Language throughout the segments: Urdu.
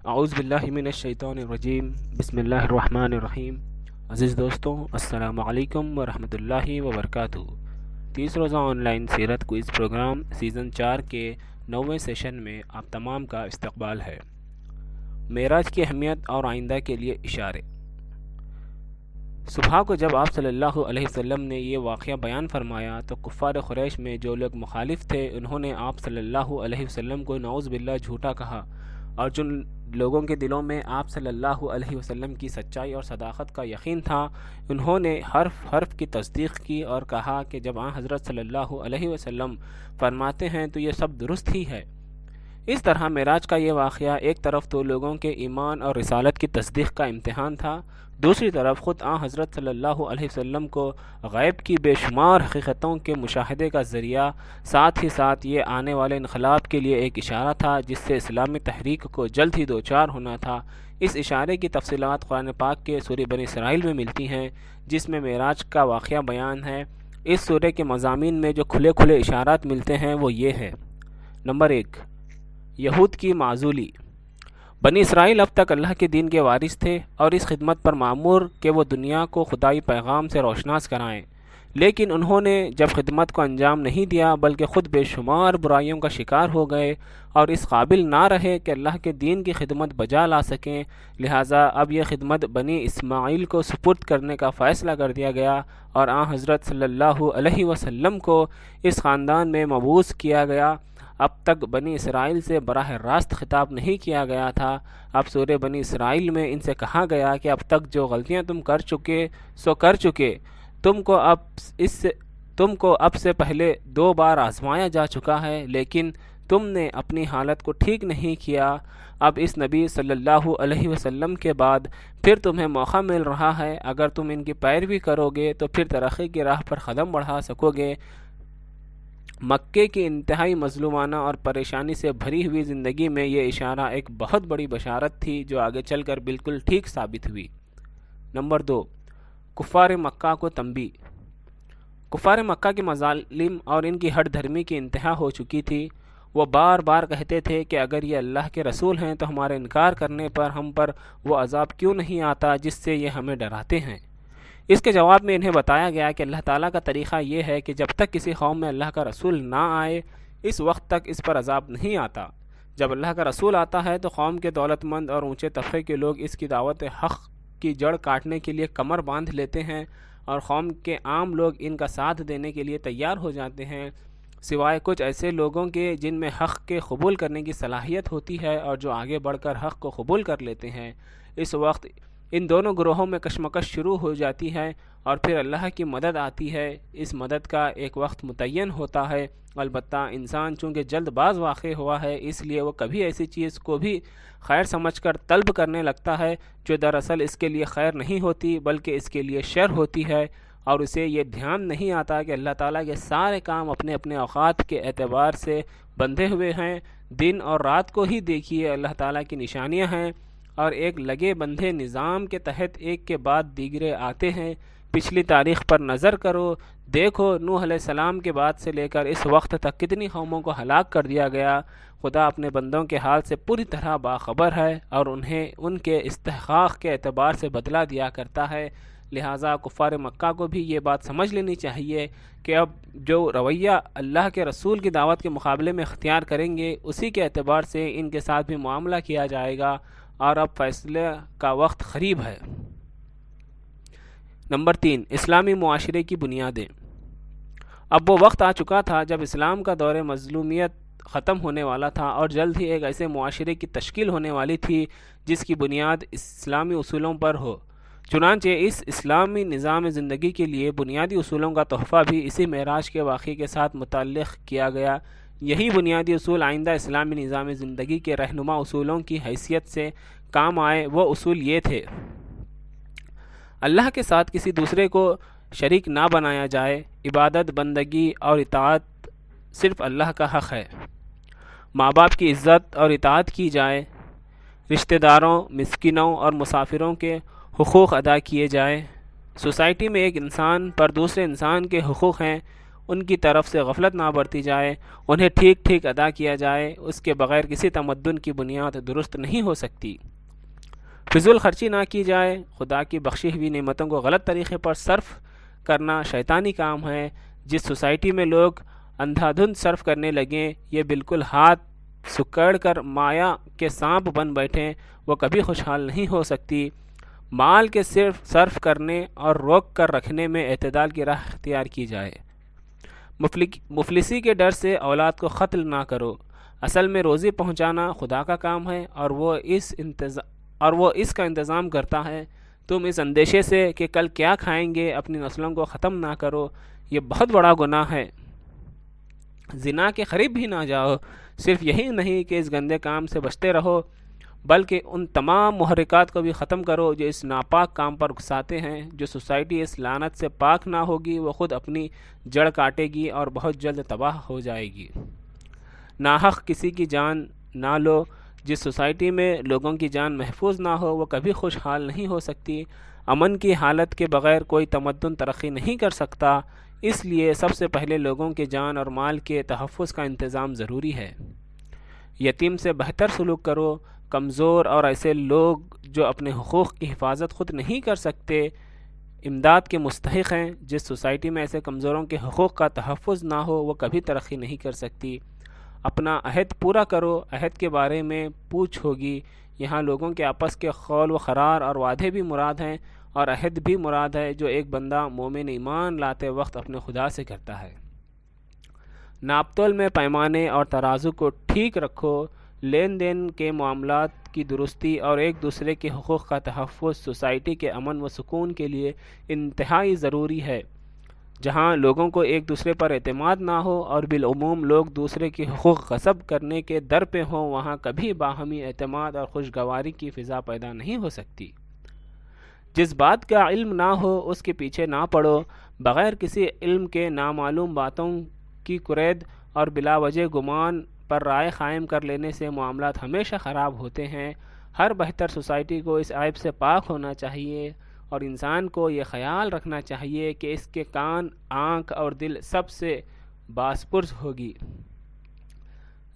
اعوذ باللہ من الشیطان الرجیم بسم اللہ الرحمن الرحیم۔ عزیز دوستوں، السلام علیکم ورحمۃ اللہ وبرکاتہ۔ 30 روزہ آن لائن سیرت کوئز پروگرام سیزن 4 کے 9ویں سیشن میں آپ تمام کا استقبال ہے۔ معراج کی اہمیت اور آئندہ کے لیے اشارے۔ صبح کو جب آپ صلی اللہ علیہ وسلم نے یہ واقعہ بیان فرمایا تو کفار قریش میں جو لوگ مخالف تھے انہوں نے آپ صلی اللہ علیہ وسلم کو نعوذ باللہ جھوٹا کہا، اور جن لوگوں کے دلوں میں آپ صلی اللہ علیہ وسلم کی سچائی اور صداقت کا یقین تھا انہوں نے حرف حرف کی تصدیق کی اور کہا کہ جب حضرت صلی اللہ علیہ وسلم فرماتے ہیں تو یہ سب درست ہی ہے۔ اس طرح معراج کا یہ واقعہ ایک طرف تو لوگوں کے ایمان اور رسالت کی تصدیق کا امتحان تھا، دوسری طرف خود حضرت صلی اللہ علیہ وسلم کو غیب کی بے شمار حقیقتوں کے مشاہدے کا ذریعہ، ساتھ ہی ساتھ یہ آنے والے انقلاب کے لیے ایک اشارہ تھا جس سے اسلامی تحریک کو جلد ہی دوچار ہونا تھا۔ اس اشارے کی تفصیلات قرآن پاک کے سورہ بنی اسرائیل میں ملتی ہیں جس میں معراج کا واقعہ بیان ہے۔ اس سورہ کے مضامین میں جو کھلے کھلے اشارات ملتے ہیں وہ یہ ہے۔ نمبر 1، یہود کی معزولی۔ بنی اسرائیل اب تک اللہ کے دین کے وارث تھے اور اس خدمت پر مامور کہ وہ دنیا کو خدائی پیغام سے روشناس کرائیں، لیکن انہوں نے جب خدمت کو انجام نہیں دیا بلکہ خود بے شمار برائیوں کا شکار ہو گئے اور اس قابل نہ رہے کہ اللہ کے دین کی خدمت بجا لا سکیں، لہٰذا اب یہ خدمت بنی اسماعیل کو سپرد کرنے کا فیصلہ کر دیا گیا اور حضرت صلی اللہ علیہ وسلم کو اس خاندان میں مبعوث کیا گیا۔ اب تک بنی اسرائیل سے براہ راست خطاب نہیں کیا گیا تھا، اب سورہ بنی اسرائیل میں ان سے کہا گیا کہ اب تک جو غلطیاں تم کر چکے تم کو اب سے پہلے 2 بار آزمایا جا چکا ہے، لیکن تم نے اپنی حالت کو ٹھیک نہیں کیا۔ اب اس نبی صلی اللہ علیہ وسلم کے بعد پھر تمہیں موقع مل رہا ہے، اگر تم ان کی پیروی کرو گے تو پھر ترقی کی راہ پر قدم بڑھا سکو گے۔ مکے کی انتہائی مظلومانہ اور پریشانی سے بھری ہوئی زندگی میں یہ اشارہ ایک بہت بڑی بشارت تھی جو آگے چل کر بالکل ٹھیک ثابت ہوئی۔ نمبر 2، کفار مکہ کو تنبیہ۔ کفار مکہ کے مظالم اور ان کی ہٹ دھرمی کی انتہا ہو چکی تھی۔ وہ بار بار کہتے تھے کہ اگر یہ اللہ کے رسول ہیں تو ہمارے انکار کرنے پر ہم پر وہ عذاب کیوں نہیں آتا جس سے یہ ہمیں ڈراتے ہیں۔ اس کے جواب میں انہیں بتایا گیا کہ اللہ تعالیٰ کا طریقہ یہ ہے کہ جب تک کسی قوم میں اللہ کا رسول نہ آئے اس وقت تک اس پر عذاب نہیں آتا، جب اللہ کا رسول آتا ہے تو قوم کے دولت مند اور اونچے طبقے کے لوگ اس کی دعوت حق کی جڑ کاٹنے کے لیے کمر باندھ لیتے ہیں اور قوم کے عام لوگ ان کا ساتھ دینے کے لیے تیار ہو جاتے ہیں، سوائے کچھ ایسے لوگوں کے جن میں حق کے قبول کرنے کی صلاحیت ہوتی ہے اور جو آگے بڑھ کر حق کو قبول کر لیتے ہیں۔ اس وقت ان دونوں گروہوں میں کشمکش شروع ہو جاتی ہے اور پھر اللہ کی مدد آتی ہے۔ اس مدد کا ایک وقت متعین ہوتا ہے، البتہ انسان چونکہ جلد باز واقع ہوا ہے اس لیے وہ کبھی ایسی چیز کو بھی خیر سمجھ کر طلب کرنے لگتا ہے جو دراصل اس کے لیے خیر نہیں ہوتی بلکہ اس کے لیے شر ہوتی ہے، اور اسے یہ دھیان نہیں آتا کہ اللہ تعالیٰ کے سارے کام اپنے اپنے اوقات کے اعتبار سے بندھے ہوئے ہیں۔ دن اور رات کو ہی دیکھیے، اللہ تعالیٰ کی نشانیاں ہیں اور ایک لگے بندھے نظام کے تحت ایک کے بعد دیگرے آتے ہیں۔ پچھلی تاریخ پر نظر کرو، دیکھو نوح علیہ السلام کے بعد سے لے کر اس وقت تک کتنی قوموں کو ہلاک کر دیا گیا۔ خدا اپنے بندوں کے حال سے پوری طرح باخبر ہے اور انہیں ان کے استحقاق کے اعتبار سے بدلہ دیا کرتا ہے، لہٰذا کفار مکہ کو بھی یہ بات سمجھ لینی چاہیے کہ اب جو رویہ اللہ کے رسول کی دعوت کے مقابلے میں اختیار کریں گے اسی کے اعتبار سے ان کے ساتھ بھی معاملہ کیا جائے گا، اور اب فیصلے کا وقت قریب ہے۔ نمبر 3، اسلامی معاشرے کی بنیادیں۔ اب وہ وقت آ چکا تھا جب اسلام کا دور مظلومیت ختم ہونے والا تھا اور جلد ہی ایک ایسے معاشرے کی تشکیل ہونے والی تھی جس کی بنیاد اسلامی اصولوں پر ہو۔ چنانچہ اس اسلامی نظام زندگی کے لیے بنیادی اصولوں کا تحفہ بھی اسی معراج کے واقعے کے ساتھ متعلق کیا گیا۔ یہی بنیادی اصول آئندہ اسلامی نظام زندگی کے رہنما اصولوں کی حیثیت سے کام آئے۔ وہ اصول یہ تھے: اللہ کے ساتھ کسی دوسرے کو شریک نہ بنایا جائے، عبادت، بندگی اور اطاعت صرف اللہ کا حق ہے، ماں باپ کی عزت اور اطاعت کی جائے، رشتہ داروں، مسکینوں اور مسافروں کے حقوق ادا کیے جائیں، سوسائٹی میں ایک انسان پر دوسرے انسان کے حقوق ہیں، ان کی طرف سے غفلت نہ برتی جائے، انہیں ٹھیک ٹھیک ادا کیا جائے، اس کے بغیر کسی تمدن کی بنیاد درست نہیں ہو سکتی۔ فضول خرچی نہ کی جائے، خدا کی بخشی ہوئی نعمتوں کو غلط طریقے پر صرف کرنا شیطانی کام ہے۔ جس سوسائٹی میں لوگ اندھا دھند صرف کرنے لگیں، یہ بالکل ہاتھ سکیڑ کر مایا کے سانپ بن بیٹھیں، وہ کبھی خوشحال نہیں ہو سکتی۔ مال کے صرف صرف کرنے اور روک کر رکھنے میں اعتدال کی راہ اختیار کی جائے۔ مفلسی کے ڈر سے اولاد کو قتل نہ کرو، اصل میں روزی پہنچانا خدا کا کام ہے اور وہ اس کا انتظام کرتا ہے۔ تم اس اندیشے سے کہ کل کیا کھائیں گے اپنی نسلوں کو ختم نہ کرو، یہ بہت بڑا گناہ ہے۔ زنا کے قریب بھی نہ جاؤ، صرف یہی نہیں کہ اس گندے کام سے بچتے رہو، بلکہ ان تمام محرکات کو بھی ختم کرو جو اس ناپاک کام پر اکساتے ہیں۔ جو سوسائٹی اس لعنت سے پاک نہ ہوگی وہ خود اپنی جڑ کاٹے گی اور بہت جلد تباہ ہو جائے گی۔ ناحق کسی کی جان نہ لو، جس سوسائٹی میں لوگوں کی جان محفوظ نہ ہو وہ کبھی خوشحال نہیں ہو سکتی۔ امن کی حالت کے بغیر کوئی تمدن ترقی نہیں کر سکتا، اس لیے سب سے پہلے لوگوں کے جان اور مال کے تحفظ کا انتظام ضروری ہے۔ یتیم سے بہتر سلوک کرو، کمزور اور ایسے لوگ جو اپنے حقوق کی حفاظت خود نہیں کر سکتے امداد کے مستحق ہیں۔ جس سوسائٹی میں ایسے کمزوروں کے حقوق کا تحفظ نہ ہو وہ کبھی ترقی نہیں کر سکتی۔ اپنا عہد پورا کرو، عہد کے بارے میں پوچھ ہوگی، یہاں لوگوں کے آپس کے قول و قرار اور وعدے بھی مراد ہیں، اور عہد بھی مراد ہے جو ایک بندہ مومن ایمان لاتے وقت اپنے خدا سے کرتا ہے۔ ناپ تول میں پیمانے اور ترازو کو ٹھیک رکھو، لین دین کے معاملات کی درستی اور ایک دوسرے کے حقوق کا تحفظ سوسائٹی کے امن و سکون کے لیے انتہائی ضروری ہے۔ جہاں لوگوں کو ایک دوسرے پر اعتماد نہ ہو اور بالعموم لوگ دوسرے کے حقوق غصب کرنے کے در پہ ہوں، وہاں کبھی باہمی اعتماد اور خوشگواری کی فضا پیدا نہیں ہو سکتی۔ جس بات کا علم نہ ہو اس کے پیچھے نہ پڑو، بغیر کسی علم کے نامعلوم باتوں کی کرید اور بلا وجہ گمان پر رائے قائم کر لینے سے معاملات ہمیشہ خراب ہوتے ہیں۔ ہر بہتر سوسائٹی کو اس عیب سے پاک ہونا چاہیے اور انسان کو یہ خیال رکھنا چاہیے کہ اس کے کان، آنکھ اور دل سب سے بازپرس ہوگی۔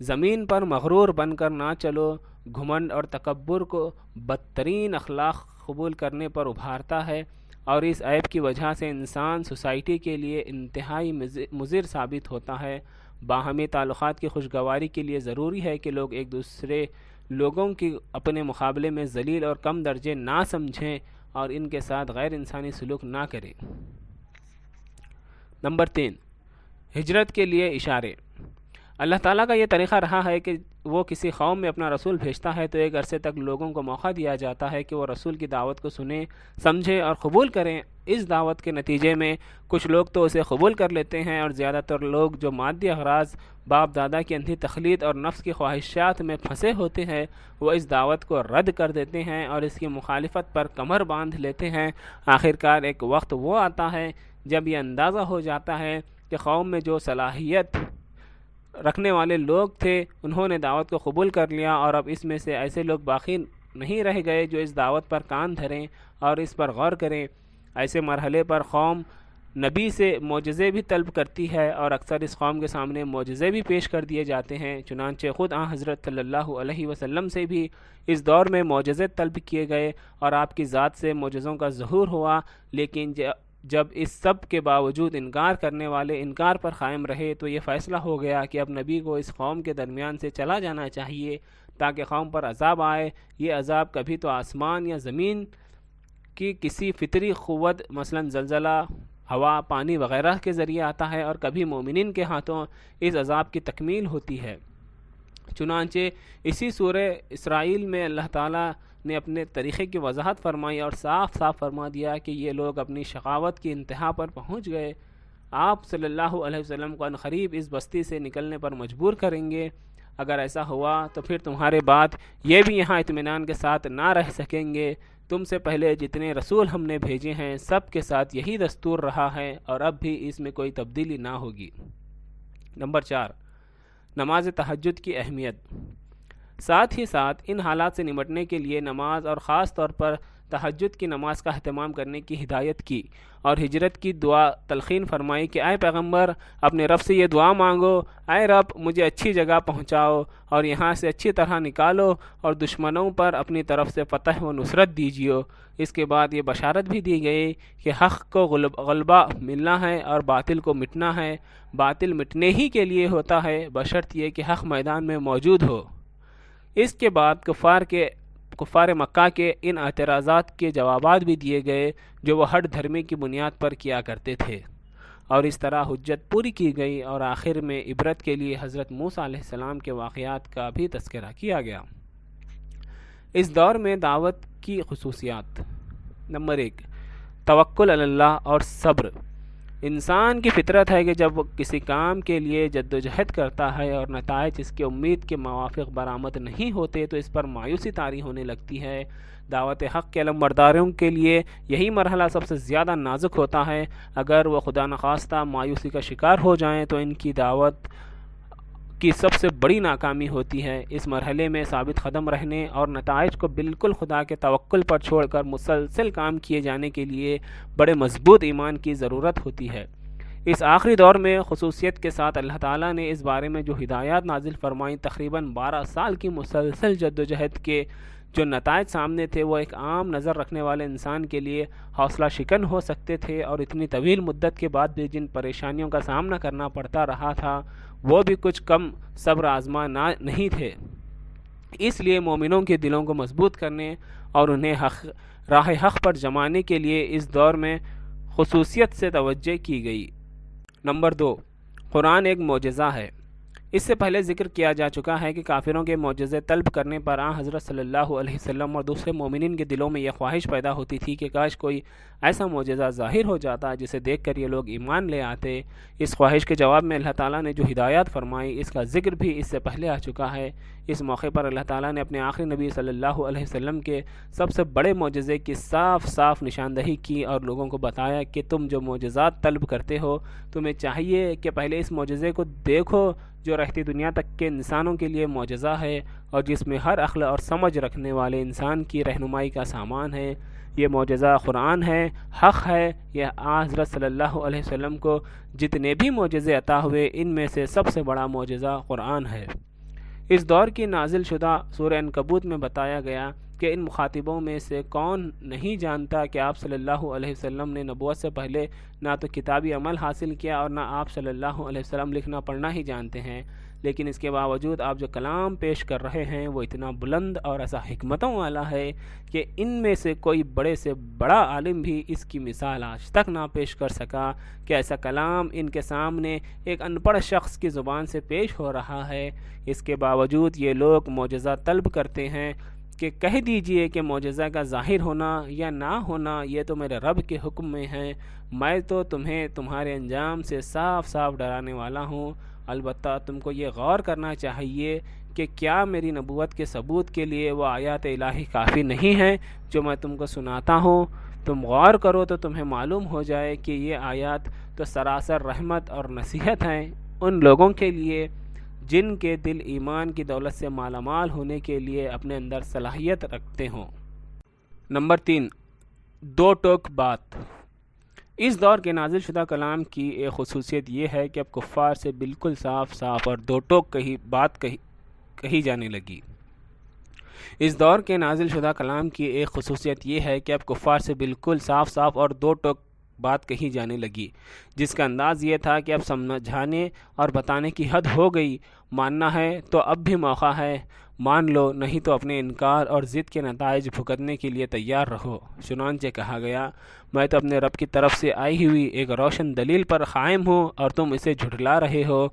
زمین پر مغرور بن کر نہ چلو، گھمنڈ اور تکبر کو بدترین اخلاق قبول کرنے پر ابھارتا ہے، اور اس عیب کی وجہ سے انسان سوسائٹی کے لیے انتہائی مضر ثابت ہوتا ہے۔ باہمی تعلقات کی خوشگواری کے لیے ضروری ہے کہ لوگ ایک دوسرے لوگوں کی اپنے مقابلے میں ذلیل اور کم درجے نہ سمجھیں اور ان کے ساتھ غیر انسانی سلوک نہ کریں۔ نمبر 3، ہجرت کے لیے اشارے۔ اللہ تعالیٰ کا یہ طریقہ رہا ہے کہ وہ کسی قوم میں اپنا رسول بھیجتا ہے تو ایک عرصے تک لوگوں کو موقع دیا جاتا ہے کہ وہ رسول کی دعوت کو سنیں، سمجھیں اور قبول کریں۔ اس دعوت کے نتیجے میں کچھ لوگ تو اسے قبول کر لیتے ہیں، اور زیادہ تر لوگ جو مادی اغراض، باپ دادا کی اندھی تقلید اور نفس کی خواہشات میں پھنسے ہوتے ہیں، وہ اس دعوت کو رد کر دیتے ہیں اور اس کی مخالفت پر کمر باندھ لیتے ہیں۔ آخرکار ایک وقت وہ آتا ہے جب یہ اندازہ ہو جاتا ہے کہ قوم میں جو صلاحیت رکھنے والے لوگ تھے انہوں نے دعوت کو قبول کر لیا، اور اب اس میں سے ایسے لوگ باقی نہیں رہ گئے جو اس دعوت پر کان دھریں اور اس پر غور کریں۔ ایسے مرحلے پر قوم نبی سے معجزے بھی طلب کرتی ہے، اور اکثر اس قوم کے سامنے معجزے بھی پیش کر دیے جاتے ہیں۔ چنانچہ خود حضرت صلی اللہ علیہ وسلم سے بھی اس دور میں معجزے طلب کیے گئے اور آپ کی ذات سے معجزوں کا ظہور ہوا، لیکن جب اس سب کے باوجود انکار کرنے والے انکار پر قائم رہے تو یہ فیصلہ ہو گیا کہ اب نبی کو اس قوم کے درمیان سے چلا جانا چاہیے تاکہ قوم پر عذاب آئے۔ یہ عذاب کبھی تو آسمان یا زمین کی کسی فطری قوت مثلا زلزلہ، ہوا، پانی وغیرہ کے ذریعے آتا ہے، اور کبھی مومنین کے ہاتھوں اس عذاب کی تکمیل ہوتی ہے۔ چنانچہ اسی سورہ اسرائیل میں اللہ تعالیٰ نے اپنے طریقے کی وضاحت فرمائی اور صاف صاف فرما دیا کہ یہ لوگ اپنی شقاوت کی انتہا پر پہنچ گئے۔ آپ صلی اللہ علیہ وسلم کو عنقریب اس بستی سے نکلنے پر مجبور کریں گے۔ اگر ایسا ہوا تو پھر تمہارے بعد یہ بھی یہاں اطمینان کے ساتھ نہ رہ سکیں گے۔ تم سے پہلے جتنے رسول ہم نے بھیجے ہیں سب کے ساتھ یہی دستور رہا ہے اور اب بھی اس میں کوئی تبدیلی نہ ہوگی۔ نمبر 4، نماز تہجد کی اہمیت۔ ساتھ ہی ساتھ ان حالات سے نمٹنے کے لیے نماز اور خاص طور پر تہجد کی نماز کا اہتمام کرنے کی ہدایت کی اور ہجرت کی دعا تلقین فرمائی کہ اے پیغمبر اپنے رب سے یہ دعا مانگو، اے رب مجھے اچھی جگہ پہنچاؤ اور یہاں سے اچھی طرح نکالو اور دشمنوں پر اپنی طرف سے فتح و نصرت دیجیے۔ اس کے بعد یہ بشارت بھی دی گئی کہ حق کو غلبہ ملنا ہے اور باطل کو مٹنا ہے۔ باطل مٹنے ہی کے لیے ہوتا ہے بشرط یہ کہ حق میدان میں موجود ہو۔ اس کے بعد کفار مکہ کے ان اعتراضات کے جوابات بھی دیے گئے جو وہ ہٹ دھرمی کی بنیاد پر کیا کرتے تھے، اور اس طرح حجت پوری کی گئی اور آخر میں عبرت کے لیے حضرت موسیٰ علیہ السلام کے واقعات کا بھی تذکرہ کیا گیا۔ اس دور میں دعوت کی خصوصیات: نمبر 1، توکل علی اللہ اور صبر۔ انسان کی فطرت ہے کہ جب وہ کسی کام کے لیے جد و جہد کرتا ہے اور نتائج اس کی امید کے موافق برآمد نہیں ہوتے تو اس پر مایوسی طاری ہونے لگتی ہے۔ دعوت حق کے علمبرداروں کے لیے یہی مرحلہ سب سے زیادہ نازک ہوتا ہے۔ اگر وہ خدا نخواستہ مایوسی کا شکار ہو جائیں تو ان کی دعوت کی سب سے بڑی ناکامی ہوتی ہے۔ اس مرحلے میں ثابت قدم رہنے اور نتائج کو بالکل خدا کے توکل پر چھوڑ کر مسلسل کام کیے جانے کے لیے بڑے مضبوط ایمان کی ضرورت ہوتی ہے۔ اس آخری دور میں خصوصیت کے ساتھ اللہ تعالیٰ نے اس بارے میں جو ہدایات نازل فرمائیں، تقریباً 12 سال کی مسلسل جد و جہد کے جو نتائج سامنے تھے وہ ایک عام نظر رکھنے والے انسان کے لیے حوصلہ شکن ہو سکتے تھے، اور اتنی طویل مدت کے بعد بھی جن پریشانیوں کا سامنا کرنا پڑتا رہا تھا وہ بھی کچھ کم صبر آزما نہیں تھے۔ اس لیے مومنوں کے دلوں کو مضبوط کرنے اور انہیں راہ حق پر جمانے کے لیے اس دور میں خصوصیت سے توجہ کی گئی۔ نمبر 2، قرآن ایک معجزہ ہے۔ اس سے پہلے ذکر کیا جا چکا ہے کہ کافروں کے معجزے طلب کرنے پر حضرت صلی اللہ علیہ وسلم اور دوسرے مومنین کے دلوں میں یہ خواہش پیدا ہوتی تھی کہ کاش کوئی ایسا معجزہ ظاہر ہو جاتا جسے دیکھ کر یہ لوگ ایمان لے آتے۔ اس خواہش کے جواب میں اللہ تعالیٰ نے جو ہدایات فرمائی اس کا ذکر بھی اس سے پہلے آ چکا ہے۔ اس موقع پر اللہ تعالیٰ نے اپنے آخری نبی صلی اللہ علیہ وسلم کے سب سے بڑے معجزے کی صاف نشاندہی کی اور لوگوں کو بتایا کہ تم جو معجزات طلب کرتے ہو تمہیں چاہیے کہ پہلے اس معجزے کو دیکھو جو رہتی دنیا تک کے انسانوں کے لیے معجزہ ہے اور جس میں ہر عقل اور سمجھ رکھنے والے انسان کی رہنمائی کا سامان ہے۔ یہ معجزہ قرآن ہے، حق ہے۔ یہ حضرت صلی اللہ علیہ وسلم کو جتنے بھی معجزے عطا ہوئے ان میں سے سب سے بڑا معجزہ قرآن ہے۔ اس دور کی نازل شدہ سورہ عنکبوت میں بتایا گیا کہ ان مخاطبوں میں سے کون نہیں جانتا کہ آپ صلی اللہ علیہ وسلم نے نبوت سے پہلے نہ تو کتابی عمل حاصل کیا اور نہ آپ صلی اللہ علیہ وسلم لکھنا پڑھنا ہی جانتے ہیں، لیکن اس کے باوجود آپ جو کلام پیش کر رہے ہیں وہ اتنا بلند اور ایسا حکمتوں والا ہے کہ ان میں سے کوئی بڑے سے بڑا عالم بھی اس کی مثال آج تک نہ پیش کر سکا کہ ایسا کلام ان کے سامنے ایک ان پڑھ شخص کی زبان سے پیش ہو رہا ہے۔ اس کے باوجود یہ لوگ معجزہ طلب کرتے ہیں کہ کہہ دیجئے کہ معجزہ کا ظاہر ہونا یا نہ ہونا یہ تو میرے رب کے حکم میں ہے، میں تو تمہیں تمہارے انجام سے صاف ڈرانے والا ہوں۔ البتہ تم کو یہ غور کرنا چاہیے کہ کیا میری نبوت کے ثبوت کے لیے وہ آیات الہی کافی نہیں ہیں جو میں تم کو سناتا ہوں؟ تم غور کرو تو تمہیں معلوم ہو جائے کہ یہ آیات تو سراسر رحمت اور نصیحت ہیں ان لوگوں کے لیے جن کے دل ایمان کی دولت سے مالا مال ہونے کے لیے اپنے اندر صلاحیت رکھتے ہوں۔ نمبر 3، دو ٹوک بات۔ اس دور کے نازل شدہ کلام کی ایک خصوصیت یہ ہے کہ اب کفار سے بالکل صاف اور دو ٹوک بات کہی جانے لگی۔ اس دور کے نازل شدہ کلام کی ایک خصوصیت یہ ہے کہ اب کفار سے بالکل صاف اور دو ٹوک بات کہی جانے لگی، جس کا انداز یہ تھا کہ اب سمجھانے اور بتانے کی حد ہو گئی، ماننا ہے تو اب بھی موقع ہے، مان لو، نہیں تو اپنے انکار اور ضد کے نتائج بھگتنے کے لیے تیار رہو۔ چنانچہ کہا گیا، میں تو اپنے رب کی طرف سے آئی ہوئی ایک روشن دلیل پر قائم ہوں اور تم اسے جھٹلا رہے ہو۔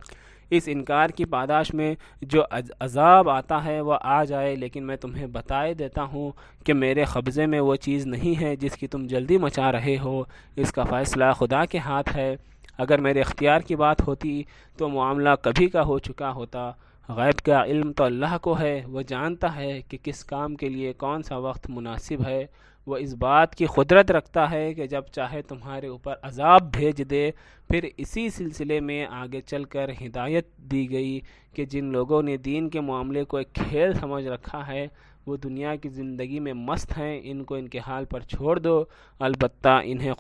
اس انکار کی پاداش میں جو عذاب آتا ہے وہ آ جائے، لیکن میں تمہیں بتائے دیتا ہوں کہ میرے قبضے میں وہ چیز نہیں ہے جس کی تم جلدی مچا رہے ہو، اس کا فیصلہ خدا کے ہاتھ ہے۔ اگر میرے اختیار کی بات ہوتی تو معاملہ کبھی کا ہو چکا ہوتا۔ غیب کا علم تو اللہ کو ہے، وہ جانتا ہے کہ کس کام کے لیے کون سا وقت مناسب ہے۔ وہ اس بات کی قدرت رکھتا ہے کہ جب چاہے تمہارے اوپر عذاب بھیج دے۔ پھر اسی سلسلے میں آگے چل کر ہدایت دی گئی کہ جن لوگوں نے دین کے معاملے کو ایک کھیل سمجھ رکھا ہے وہ دنیا کی زندگی میں مست ہیں، ان کو ان کے حال پر چھوڑ دو، البتہ انہیں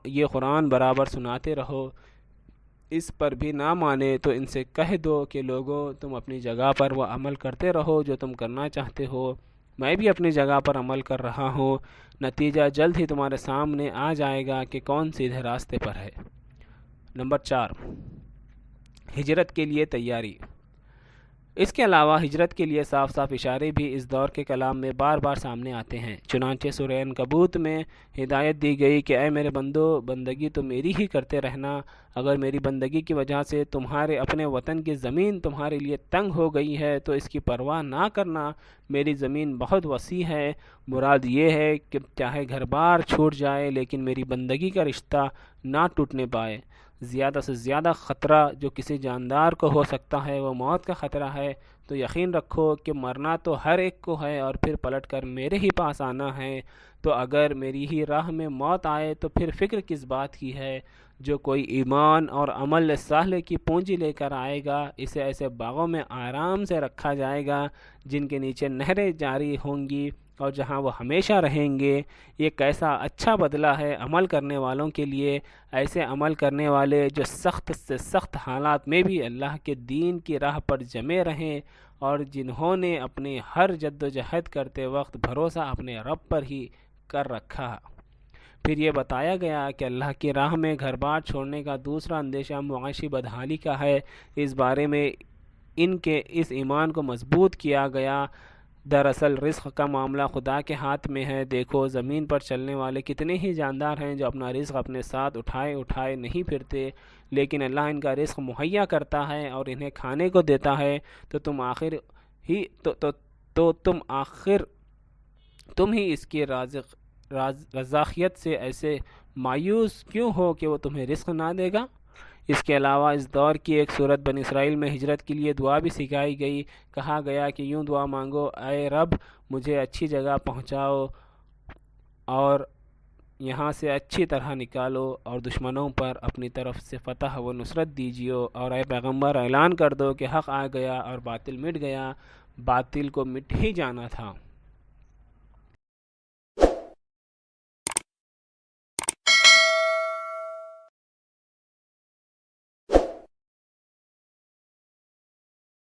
یہ قرآن برابر سناتے رہو۔ اس پر بھی نہ مانے تو ان سے کہہ دو کہ لوگوں تم اپنی جگہ پر وہ عمل کرتے رہو جو تم کرنا چاہتے ہو، میں بھی اپنی جگہ پر عمل کر رہا ہوں، نتیجہ جلد ہی تمہارے سامنے آ جائے گا کہ کون سیدھے راستے پر ہے۔ نمبر 4، ہجرت کے لیے تیاری۔ اس کے علاوہ ہجرت کے لیے صاف صاف اشارے بھی اس دور کے کلام میں بار بار سامنے آتے ہیں۔ چنانچہ سورہ عنکبوت میں ہدایت دی گئی کہ اے میرے بندو، بندگی تو میری ہی کرتے رہنا، اگر میری بندگی کی وجہ سے تمہارے اپنے وطن کی زمین تمہارے لیے تنگ ہو گئی ہے تو اس کی پرواہ نہ کرنا، میری زمین بہت وسیع ہے۔ مراد یہ ہے کہ چاہے گھر بار چھوٹ جائے لیکن میری بندگی کا رشتہ نہ ٹوٹنے پائے۔ زیادہ سے زیادہ خطرہ جو کسی جاندار کو ہو سکتا ہے وہ موت کا خطرہ ہے، تو یقین رکھو کہ مرنا تو ہر ایک کو ہے اور پھر پلٹ کر میرے ہی پاس آنا ہے، تو اگر میری ہی راہ میں موت آئے تو پھر فکر کس بات کی ہے؟ جو کوئی ایمان اور عمل صالح کی پونجی لے کر آئے گا اسے ایسے باغوں میں آرام سے رکھا جائے گا جن کے نیچے نہریں جاری ہوں گی اور جہاں وہ ہمیشہ رہیں گے۔ یہ کیسا اچھا بدلہ ہے عمل کرنے والوں کے لیے، ایسے عمل کرنے والے جو سخت سے سخت حالات میں بھی اللہ کے دین کی راہ پر جمے رہیں اور جنہوں نے اپنی ہر جد و جہد کرتے وقت بھروسہ اپنے رب پر ہی کر رکھا۔ پھر یہ بتایا گیا کہ اللہ کی راہ میں گھر بار چھوڑنے کا دوسرا اندیشہ معاشی بدحالی کا ہے۔ اس بارے میں ان کے اس ایمان کو مضبوط کیا گیا۔ دراصل رزق کا معاملہ خدا کے ہاتھ میں ہے۔ دیکھو زمین پر چلنے والے کتنے ہی جاندار ہیں جو اپنا رزق اپنے ساتھ اٹھائے نہیں پھرتے، لیکن اللہ ان کا رزق مہیا کرتا ہے اور انہیں کھانے کو دیتا ہے، تو تم ہی اس کی رزاقیت سے ایسے مایوس کیوں ہو کہ وہ تمہیں رزق نہ دے گا؟ اس کے علاوہ اس دور کی ایک صورت بنی اسرائیل میں ہجرت کے لیے دعا بھی سکھائی گئی۔ کہا گیا کہ یوں دعا مانگو، اے رب مجھے اچھی جگہ پہنچاؤ اور یہاں سے اچھی طرح نکالو اور دشمنوں پر اپنی طرف سے فتح و نصرت دیجیو، اور اے پیغمبر اعلان کر دو کہ حق آ گیا اور باطل مٹ گیا، باطل کو مٹ ہی جانا تھا۔